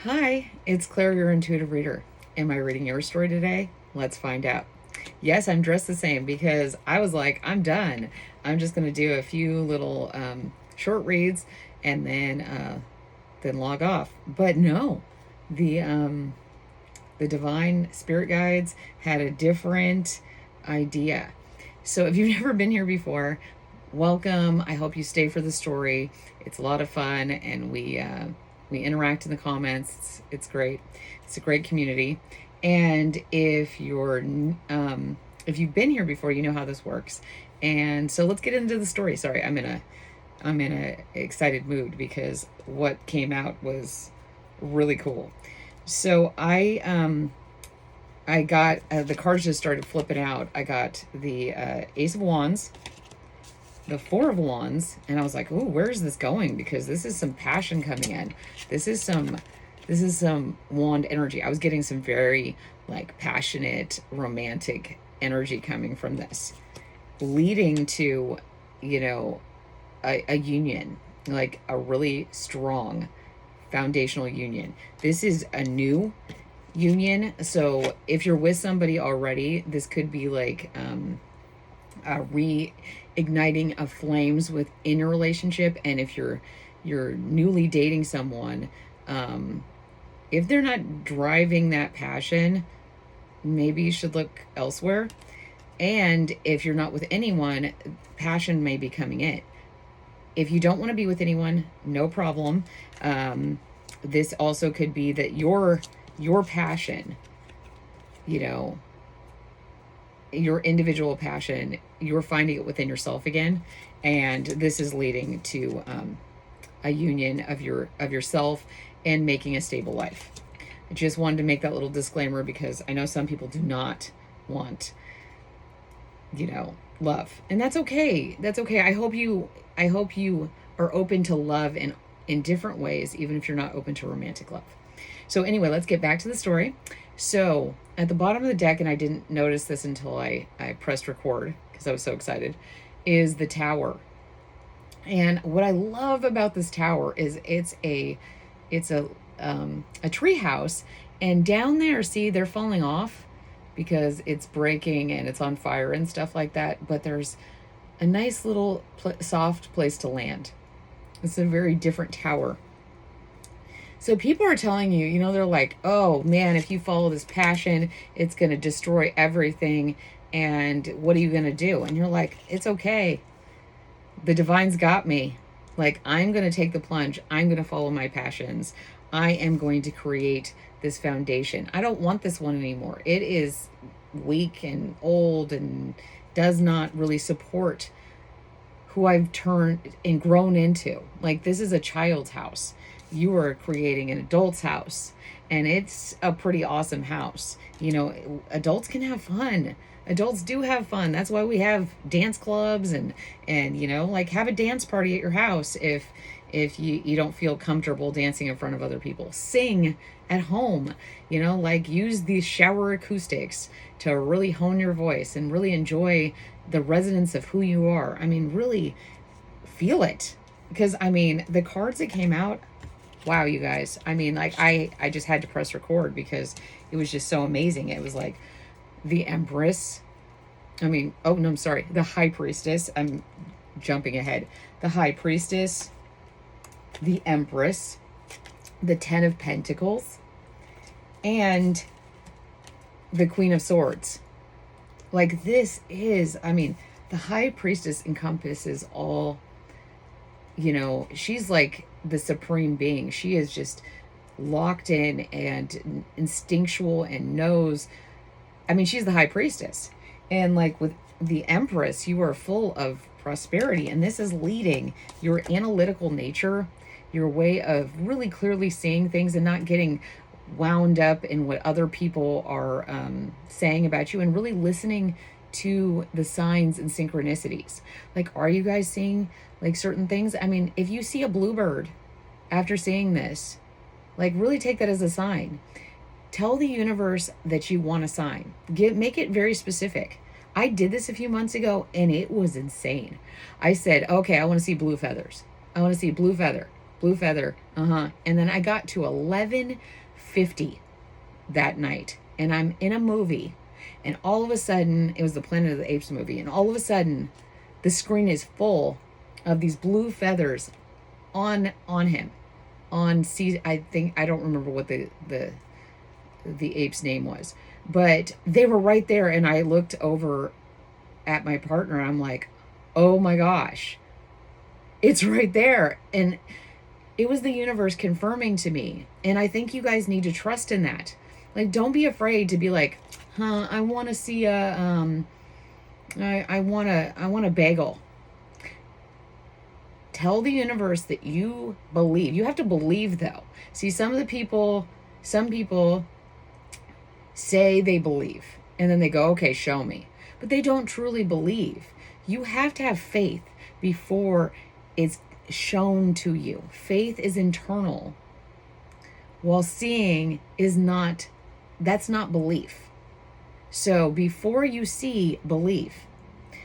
Hi, it's Claire, your intuitive reader. Am I reading your story today? Let's find out. Yes, I'm dressed the same because I was like, I'm done. I'm just going to do a few little short reads and then log off. But no, the um, the divine spirit guides had a different idea. So if you've never been here before, welcome. I hope you stay for the story. It's a lot of fun, and we interact in the comments. It's great. It's a great community. And if you've been here before, you know how this works. And so let's get into the story. Sorry, I'm in a excited mood because what came out was really cool. So I got the cards just started flipping out. I got the Ace of Wands, the Four of Wands, and I was like, "Ooh, where is this going?" Because this is some passion coming in. This is some wand energy. I was getting some very like passionate, romantic energy coming from this, leading to, you know, a union, like a really strong foundational union. This is a new union. So if you're with somebody already, this could be like reigniting of flames within your relationship. And if you're newly dating someone, if they're not driving that passion, maybe you should look elsewhere. And if you're not with anyone, passion may be coming in. If you don't want to be with anyone, no problem. This also could be that your passion, you know, your individual passion, you're finding it within yourself again, and this is leading to a union of yourself and making a stable life. I just wanted to make that little disclaimer because I know some people do not want, love, and that's okay. That's okay. I hope you are open to love in different ways, even if you're not open to romantic love. So anyway, let's get back to the story. So at the bottom of the deck, and I didn't notice this until I pressed record because I was so excited, is the tower. And what I love about this tower is it's a tree house, and down there, see, they're falling off because it's breaking and it's on fire and stuff like that. But there's a nice little soft place to land. It's a very different tower. So people are telling you, they're like, oh man, if you follow this passion, it's going to destroy everything. And what are you going to do? And you're like, it's okay. The divine's got me. Like, I'm going to take the plunge. I'm going to follow my passions. I am going to create this foundation. I don't want this one anymore. It is weak and old and does not really support who I've turned and grown into. Like, this is a child's house. You are creating an adult's house, and it's a pretty awesome house. Adults can have fun. Adults do have fun. That's why we have dance clubs and like, have a dance party at your house if you don't feel comfortable dancing in front of other people. Sing at home, like, use these shower acoustics to really hone your voice and really enjoy the resonance of who you are. I mean, really feel it. Because, the cards that came out, wow, you guys. Like, I just had to press record because it was just so amazing. It was like the Empress. Oh, no, I'm sorry. The High Priestess. I'm jumping ahead. The High Priestess, the Empress, the Ten of Pentacles, and the Queen of Swords. Like, this is, the High Priestess encompasses all, she's like the supreme being. She is just locked in and instinctual and knows. She's the High Priestess. And like with the Empress, you are full of prosperity. And this is leading your analytical nature, your way of really clearly seeing things and not getting wound up in what other people are saying about you, and really listening to the signs and synchronicities. Like, are you guys seeing like certain things? If you see a bluebird after seeing this, like, really take that as a sign. Tell the universe that you want a sign. Make it very specific. I did this a few months ago and it was insane. I said, okay, I want to see blue feathers. I want to see blue feather, Blue feather. And then I got to 11:50 that night, and I'm in a movie, and all of a sudden, it was the Planet of the Apes movie, and all of a sudden, the screen is full of these blue feathers on him, on C. I think, I don't remember what the ape's name was, but they were right there, and I looked over at my partner, and I'm like, oh my gosh, it's right there. And it was the universe confirming to me. And I think you guys need to trust in that. Like, don't be afraid to be like, I want to see I want a bagel. Tell the universe that you believe. You have to believe, though. See, some people say they believe, and then they go, okay, show me. But they don't truly believe. You have to have faith before it's shown to you. Faith is internal, while seeing is not, that's not belief. So before you see, believe.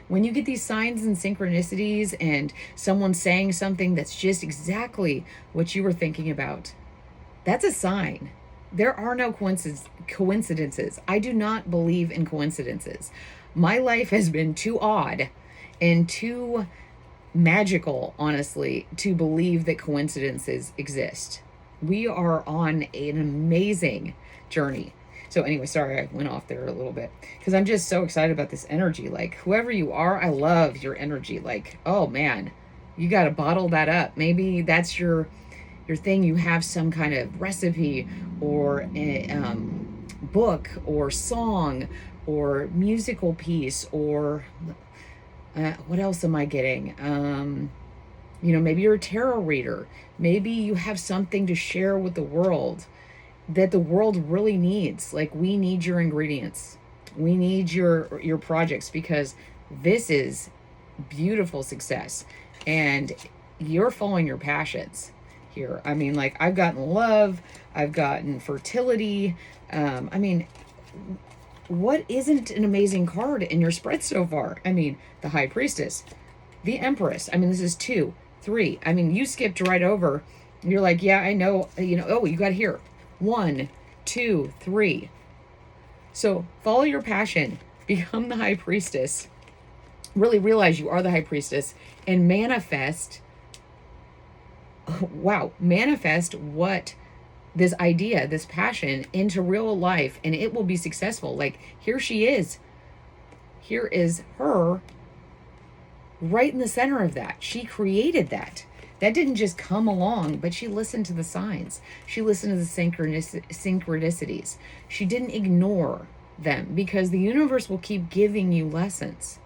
When you get these signs and synchronicities and someone saying something that's just exactly what you were thinking about, that's a sign. There are no coincidences. I do not believe in coincidences. My life has been too odd and too magical, honestly, to believe that coincidences exist. We are on an amazing journey. So anyway, sorry I went off there a little bit, because I'm just so excited about this energy. Like, whoever you are, I love your energy. Like, oh man, you got to bottle that up. Maybe that's your thing. You have some kind of recipe or a book or song or musical piece, or what else am I getting? Maybe you're a tarot reader. Maybe you have something to share with the world that the world really needs. Like, we need your ingredients. We need your projects, because this is beautiful success, and you're following your passions here. I mean, like, I've gotten love, I've gotten fertility. What isn't an amazing card in your spread so far? I mean, the High Priestess, the Empress. I mean, this is 2, 3. I mean, you skipped right over. You're like, yeah, I know. Oh, you got here. 1, 2, 3. So follow your passion. Become the High Priestess. Really realize you are the High Priestess, and manifest. Wow, manifest what this idea, this passion, into real life, and it will be successful. Like, here she is. Here is her right in the center of that. She created that. That didn't just come along, but she listened to the signs. She listened to the synchronicities. She didn't ignore them, because the universe will keep giving you lessons.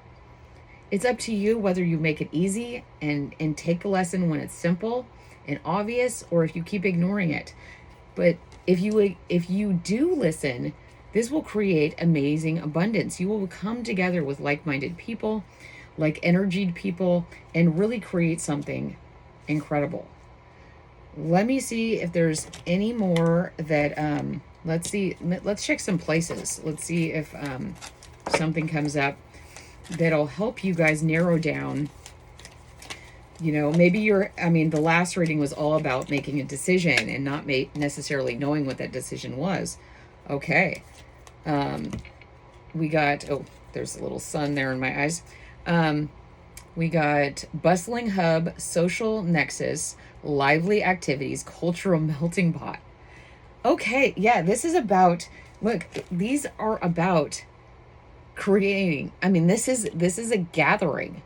It's up to you whether you make it easy and take the lesson when it's simple and obvious, or if you keep ignoring it. But if you do listen, this will create amazing abundance. You will come together with like-minded people, like-energied people, and really create something incredible. Let me see if there's any more that let's check some places. Let's see if something comes up that'll help you guys narrow down. Maybe the last reading was all about making a decision and not necessarily knowing what that decision was. Okay. We got, there's a little sun there in my eyes. We got Bustling Hub, Social Nexus, Lively Activities, Cultural Melting Pot. Okay, yeah, this is about, look, these are about creating. I mean, this is a gathering.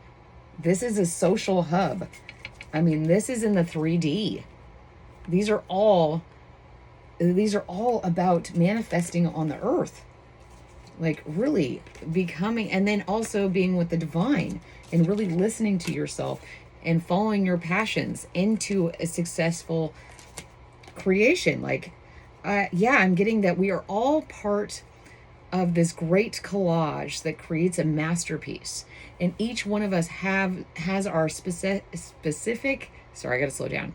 This is a social hub. I mean, this is in the 3D. These are all about manifesting on the earth. Like, really becoming, and then also being with the divine, and really listening to yourself and following your passions into a successful creation. Like, I'm getting that we are all part of this great collage that creates a masterpiece. And each one of us has our specific, sorry, I gotta slow down,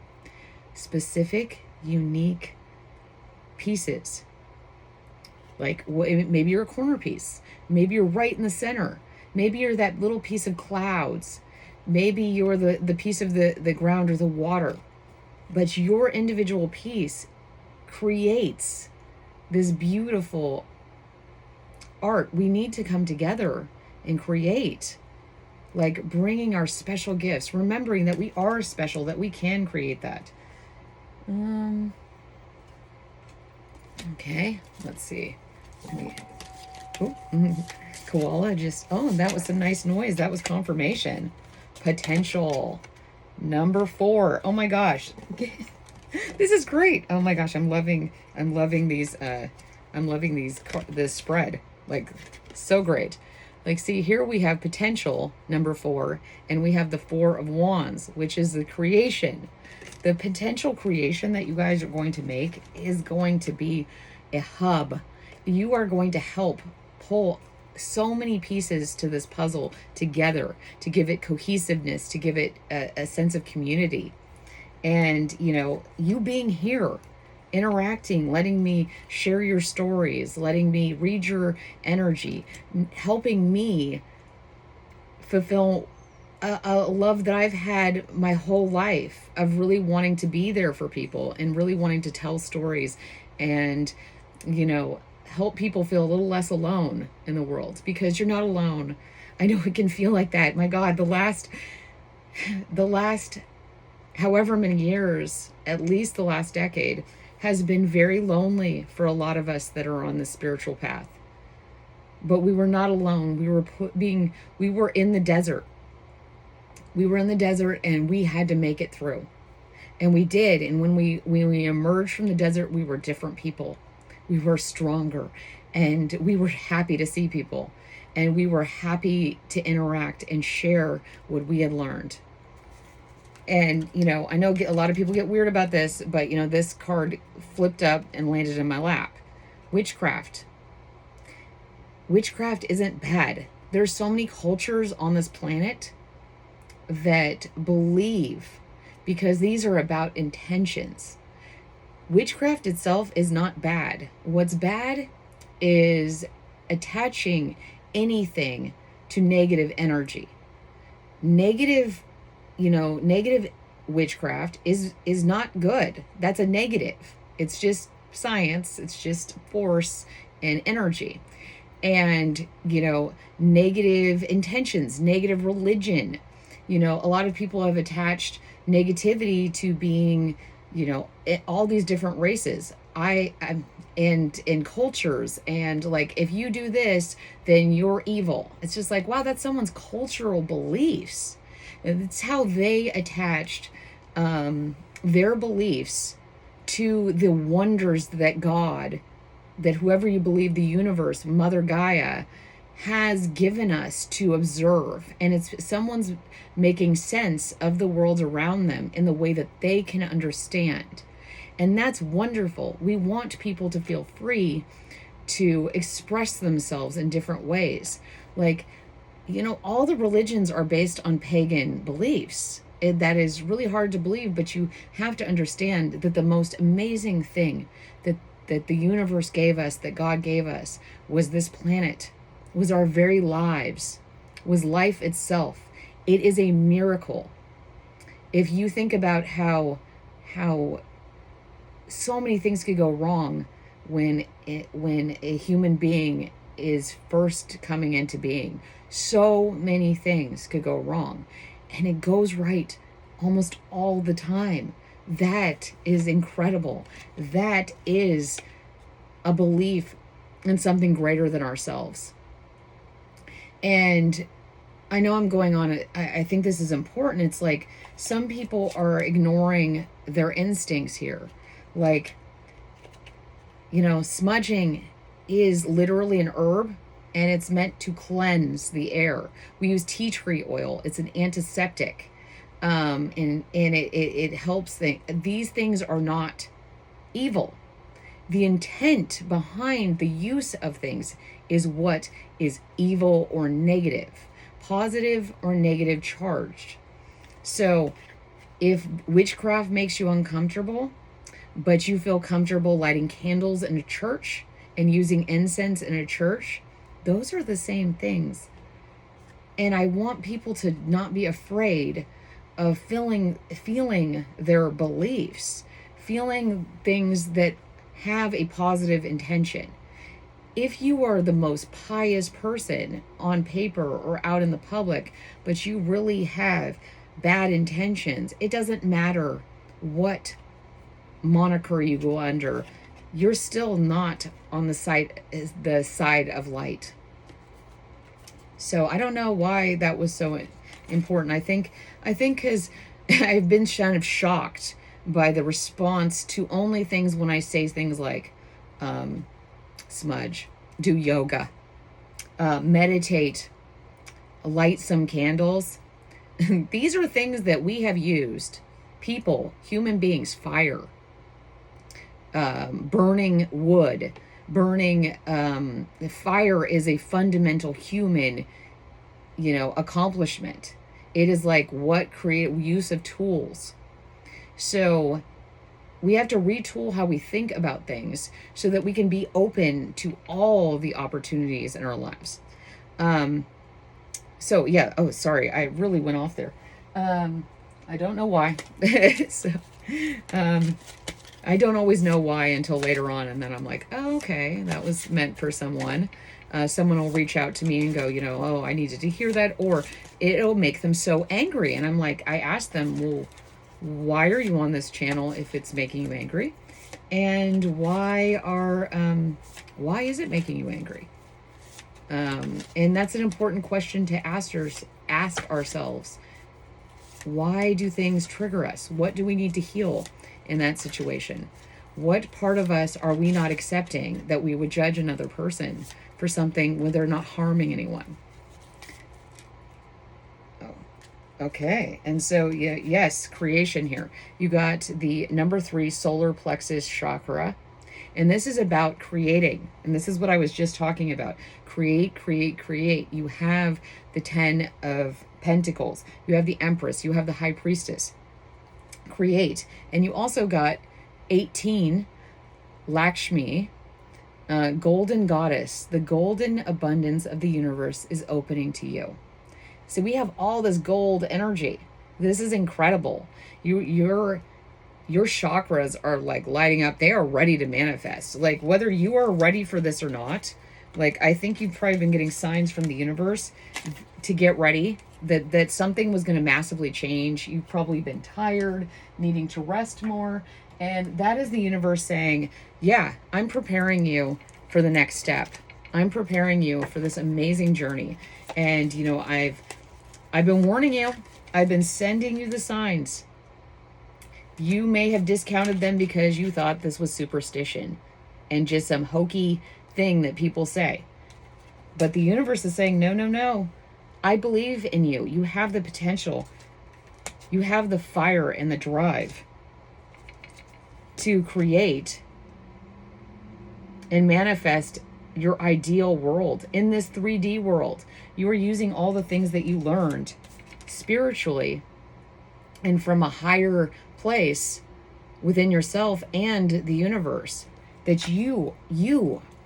specific, unique pieces. Like, maybe you're a corner piece. Maybe you're right in the center. Maybe you're that little piece of clouds. Maybe you're the piece of the ground or the water. But your individual piece creates this beautiful art. We need to come together and create, like bringing our special gifts, remembering that we are special, that we can create that. Okay, let's see. Koala just, oh, that was some nice noise. That was confirmation. Potential. Number 4. Oh my gosh. This is great. Oh my gosh, I'm loving these, this spread. Like, so great. Like, see, here we have potential, number 4, and we have the 4 of Wands, which is the creation. The potential creation that you guys are going to make is going to be a hub. You are going to help pull so many pieces to this puzzle together to give it cohesiveness, to give it a sense of community. And, you know, you being here, interacting, letting me share your stories, letting me read your energy, helping me fulfill a love that I've had my whole life of really wanting to be there for people and really wanting to tell stories and, you know, help people feel a little less alone in the world, because you're not alone. I know it can feel like that. My God, the last however many years, at least the last decade, has been very lonely for a lot of us that are on the spiritual path. But we were not alone. We were in the desert. We were in the desert and we had to make it through. And we did. And when we emerged from the desert, we were different people. We were stronger, and we were happy to see people, and we were happy to interact and share what we had learned. And, you know, I know a lot of people get weird about this, but, you know, this card flipped up and landed in my lap. Witchcraft. Witchcraft isn't bad. There's so many cultures on this planet that believe, because these are about intentions. Witchcraft itself is not bad. What's bad is attaching anything to negative energy. Negative witchcraft is not good. That's a negative. It's just science. It's just force and energy. And, you know, negative intentions, negative religion. You know, a lot of people have attached negativity to being, you know, all these different races. And in cultures, and like, if you do this, then you're evil. It's just like, wow, that's someone's cultural beliefs. It's how they attached their beliefs to the wonders that God, that whoever you believe, the universe, Mother Gaia, has given us to observe. And it's someone's making sense of the world around them in the way that they can understand. And that's wonderful. We want people to feel free to express themselves in different ways. Like, you know, all the religions are based on pagan beliefs. That is really hard to believe, but you have to understand that the most amazing thing that the universe gave us, that God gave us, was this planet, was our very lives, was life itself. It is a miracle. If you think about how so many things could go wrong when a human being is first coming into being. So many things could go wrong, and it goes right almost all the time. That is incredible. That is a belief in something greater than ourselves. And I know I'm going on, I think this is important. It's like some people are ignoring their instincts here. Like, you know, smudging is literally an herb, and it's meant to cleanse the air. We use tea tree oil. It's an antiseptic. And it helps things. These things are not evil. The intent behind the use of things is what is evil or negative, positive or negative charged. So if witchcraft makes you uncomfortable, but you feel comfortable lighting candles in a church and using incense in a church, those are the same things. And I want people to not be afraid of feeling their beliefs, feeling things that have a positive intention. If you are the most pious person on paper or out in the public, but you really have bad intentions, it doesn't matter what moniker you go under, you're still not on the side of light. So I don't know why that was so important. I think because I've been kind of shocked by the response to only things when I say things like smudge, do yoga, meditate, light some candles. These are things that we have used. People, human beings, fire, burning wood, burning fire is a fundamental human, accomplishment. It is like what create use of tools. So we have to retool how we think about things so that we can be open to all the opportunities in our lives. So yeah, oh, sorry, I really went off there. I don't know why. So, I don't always know why until later on, and then I'm like, oh, okay, that was meant for someone. Someone will reach out to me and go, oh, I needed to hear that, or it'll make them so angry. And I'm like, I asked them, well, why are you on this channel if it's making you angry? And why is it making you angry? And that's an important question to ask ourselves. Why do things trigger us? What do we need to heal in that situation? What part of us are we not accepting that we would judge another person for something when they're not harming anyone? Oh, okay. And so, yes, creation here. You got the number 3 solar plexus chakra. And this is about creating. And this is what I was just talking about. Create, create, create. You have the 10 of Pentacles. You have the Empress. You have the High Priestess. Create. And you also got 18, Lakshmi, golden goddess. The golden abundance of the universe is opening to you. So we have all this gold energy. This is incredible. Your chakras are like lighting up. They are ready to manifest. Like whether you are ready for this or not, like I think you've probably been getting signs from the universe to get ready, that something was going to massively change. You've probably been tired, needing to rest more. And that is the universe saying, yeah, I'm preparing you for the next step. I'm preparing you for this amazing journey. And, I've been warning you. I've been sending you the signs. You may have discounted them because you thought this was superstition and just some hokey thing that people say. But the universe is saying, no, no, no. I believe in you. You have the potential. You have the fire and the drive to create and manifest your ideal world in this 3D world. You are using all the things that you learned spiritually and from a higher place within yourself and the universe, that you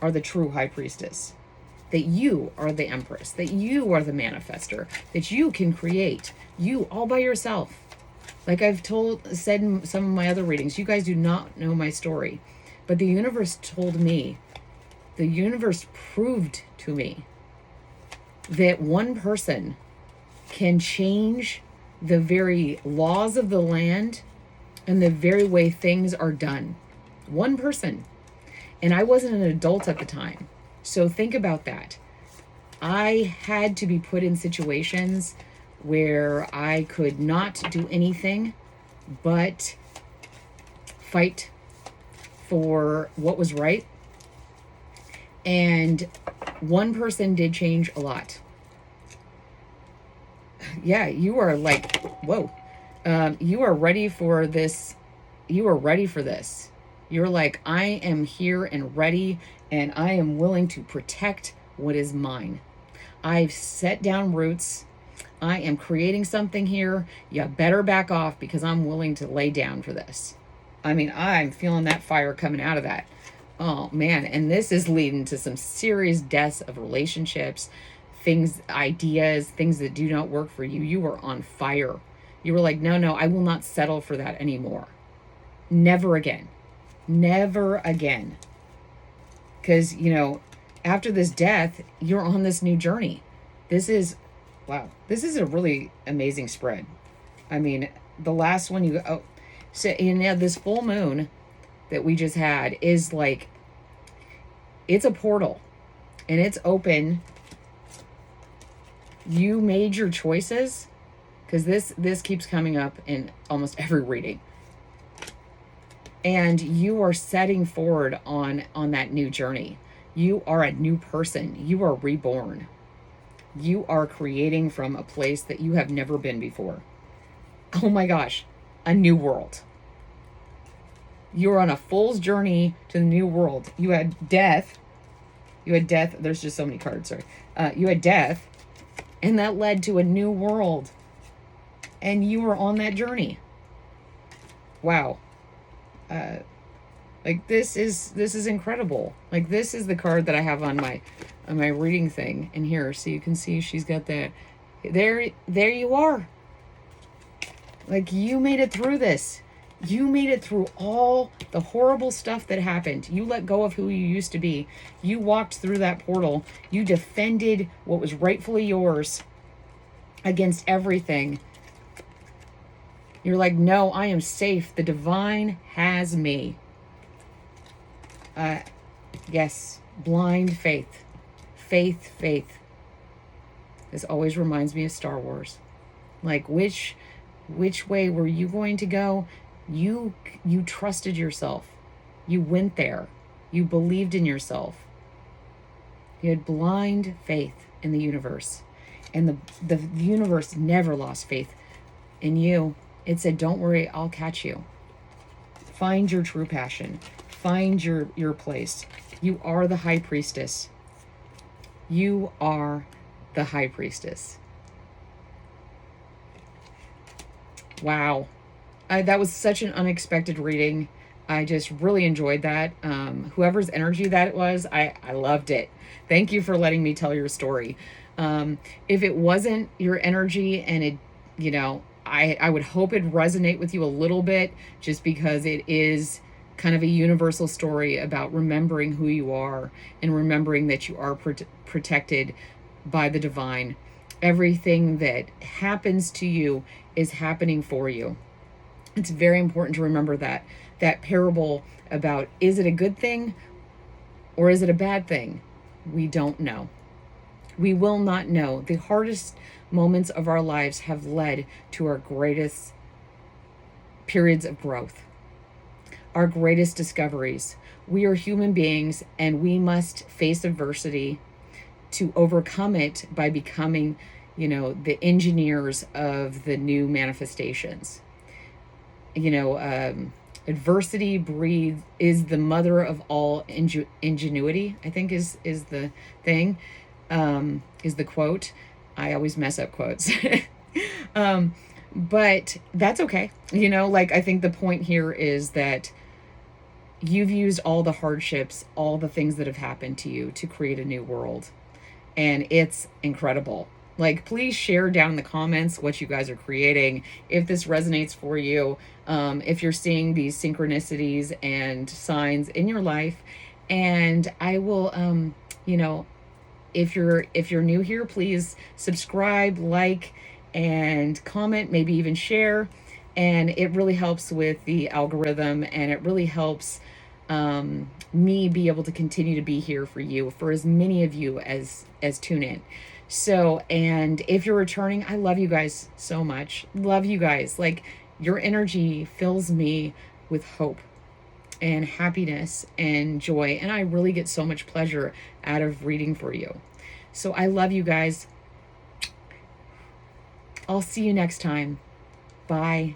are the true High Priestess, that you are the Empress, that you are the manifester, that you can create, you all by yourself. Like I've said in some of my other readings, you guys do not know my story, but the universe told me, the universe proved to me that one person can change the very laws of the land and the very way things are done. One person. And I wasn't an adult at the time. So think about that. I had to be put in situations where I could not do anything but fight for what was right. And one person did change a lot. Yeah, you are like, whoa. You are ready for this. You are ready for this. You're like, I am here and ready, and I am willing to protect what is mine. I've set down roots. I am creating something here. You better back off because I'm willing to lay down for this. I mean, I'm feeling that fire coming out of that. Oh, man. And this is leading to some serious deaths of relationships, things, ideas, things that do not work for you. You are on fire. You were like, no, I will not settle for that anymore. Never again. Never again. Because, after this death, you're on this new journey. This is, wow, this is a really amazing spread. I mean, the last one so this full moon that we just had is like, it's a portal and it's open. You made your choices, because this keeps coming up in almost every reading. And you are setting forward on that new journey. You are a new person. You are reborn. You are creating from a place that you have never been before. Oh my gosh, a new world. You're on a fool's journey to the new world. You had death. There's just so many cards, sorry. You had death, and that led to a new world. And you were on that journey. Wow. Like this is incredible. Like, this is the card that I have on my reading thing in here. So you can see she's got that. There you are. Like, you made it through this. You made it through all the horrible stuff that happened. You let go of who you used to be. You walked through that portal. You defended what was rightfully yours against everything. You're like, no, I am safe. The divine has me. Yes, blind faith. Faith. This always reminds me of Star Wars. Like, which way were you going to go? You trusted yourself. You went there. You believed in yourself. You had blind faith in the universe. And the universe never lost faith in you. It said, don't worry, I'll catch you. Find your true passion. Find your place. You are the High Priestess. You are the High Priestess. Wow. That was such an unexpected reading. I just really enjoyed that. Whoever's energy that it was, I loved it. Thank you for letting me tell your story. If it wasn't your energy and it, I would hope it'd resonate with you a little bit, just because it is kind of a universal story about remembering who you are and remembering that you are protected by the divine. Everything that happens to you is happening for you. It's very important to remember that parable about, is it a good thing or is it a bad thing? We don't know. We will not know. The hardest moments of our lives have led to our greatest periods of growth, our greatest discoveries. We are human beings, and we must face adversity to overcome it by becoming, the engineers of the new manifestations. Adversity is the mother of all ingenuity, I think is the thing, is the quote. I always mess up quotes. But that's okay. I think the point here is that you've used all the hardships, all the things that have happened to you to create a new world. And it's incredible. Like, please share down in the comments what you guys are creating, if this resonates for you, if you're seeing these synchronicities and signs in your life. And I will, if you're new here, please subscribe, like, and comment, maybe even share. And it really helps with the algorithm, and it really helps me be able to continue to be here for you, for as many of you as tune in. So, and if you're returning, I love you guys so much. Love you guys. Like, your energy fills me with hope and happiness and joy. And I really get so much pleasure out of reading for you. So I love you guys. I'll see you next time. Bye.